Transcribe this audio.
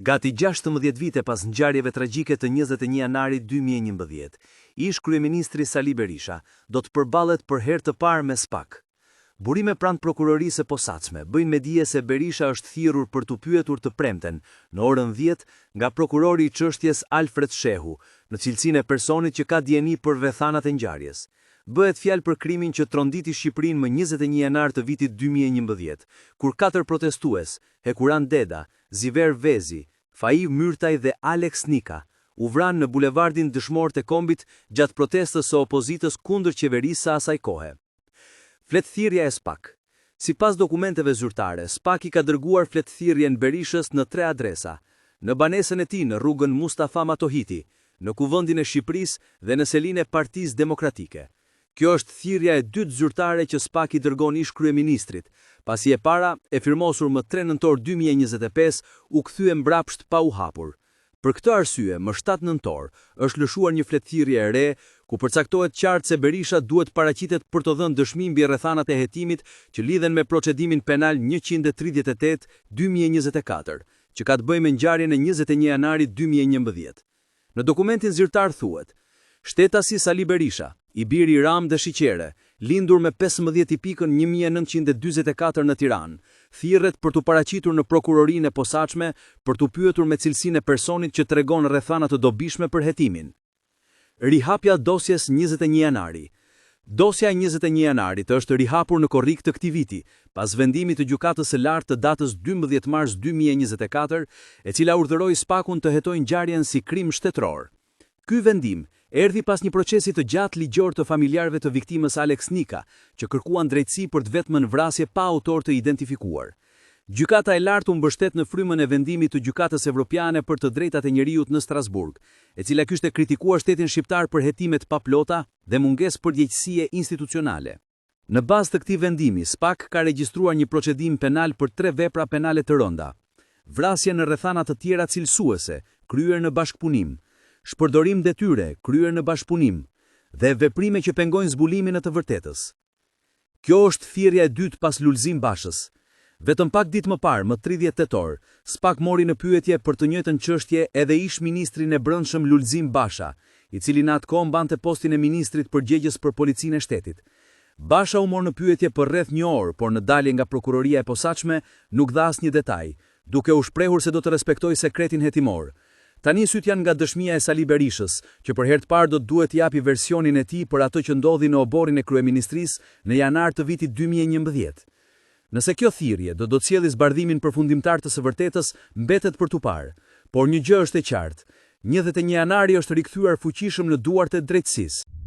Gati 16 vite pas ngjarjeve tragjike të 21 janarit 2011, ish kryeministri Sali Berisha do të përballet për herë të parë me SPAK. Burime pranë prokurorisë së posaçme bëjnë me dije se Berisha është thirrur për të pyetur të premten në orën 10 nga prokurori i çështjes Alfred Shehu, në cilësinë e personit që ka dieni për vethanat e ngjarjes. Bëhet fjalë për krimin që tronditi Shqipërinë më 21 janar të vitit 2011, kur 4 protestues, Hekuran Deda, Ziver Vezi, Fai Myrtaj dhe Alex Nika, u vranë në bulevardin Dëshmorët e Kombit gjatë protestës së opozitës kundër qeverisë së asaj kohe. Fletëthirrja e SPAK. Sipas dokumenteve zyrtare, SPAK i ka dërguar fletëthirrjen Berishës në 3 adresa: në banesën e tij në rrugën Mustafa Matohiti, në Kuvendin e Shqipërisë dhe në selinë e Partisë Demokratike. Kjo është thirrja e dytë zyrtare që SPAK i dërgon ish kryeministrit, pasi e para, e firmosur më 3 nëntor 2025, u kthye mbrapsht pa u hapur. Për këtë arsye, më 7 nëntor, është lëshuar një fletëthirrje e re, ku përcaktohet qartë se Berisha duhet paraqitet për të dhënë dëshmi mbi rrethanat e hetimit që lidhen me procedimin penal 138/2024, që ka të bëjë me ngjarjen e 21 janarit 2011. Në dokumentin zyrtar thuhet: Shtetasi Sali Berisha, i biri Ram dhe Shiqere, lindur me 15 i pikën 1944 në Tiranë, thirret për të paraqitur në prokurorinë e posaçme për të pyetur me cilësinë e personit që tregon rrethana të dobishme për hetimin. Rihapja dosjes 21 janari. Dosja 21 janarit është rihapur në korrik të këtij viti, pas vendimit të gjykatës së lartë të datës 12 mars 2024, e cila urdhëroi SPAK-un të hetojë ngjarjen si krim shtetëror. Ky vendim erdhi pas një procesi të gjatë ligjor të familjarëve të viktimës Alex Nika, që kërkuan drejtësi për të vetmën vrasje pa autor të identifikuar. Gjykata e lartë u mbështet në frymën e vendimit të Gjykatës Evropiane për të drejtat e njerëzit në Strasburg, e cila kishte kritikuar shtetin shqiptar për hetimet pa plota dhe mungesë përgjegjësie institucionale. Në bazë të këtij vendimi, SPAK ka regjistruar një procedim penal për 3 vepra penale të rënda: vrasje në rrethana të tjera cilësuese, kryer në bashkëpunim; shpërdorim detyre, kryer në bashkëpunim; dhe veprime që pengojnë zbulimin e të vërtetës. Kjo është thirrja e dytë pas Lulzim Bashës. Vetëm pak ditë më parë, më 30 tetor, SPAK mori në pyetje për të njëjtën çështje edhe ish ministrin e Brendshëm Lulzim Basha, i cili në atë kohë mbante postin e ministrit përgjegjës për policinë e shtetit. Basha u mor në pyetje për rreth 1 orë, por në dalje nga prokuroria e posaçme nuk dha asnjë detaj, duke u shprehur se do të respektojë sekretin hetimor. Tani syt janë nga dëshmia e Sali Berishës, që për herë të parë do të duhet të japi versionin e tij për atë që ndodhi në oborrin e kryeministrisë në janar të vitit 2011. Nëse kjo thirrje do të sjellë zbardhimin përfundimtar të së vërtetës, mbetet për tu parë, por një gjë është e qartë: 21 janari është rikthyer fuqishëm në duart e drejtësisë.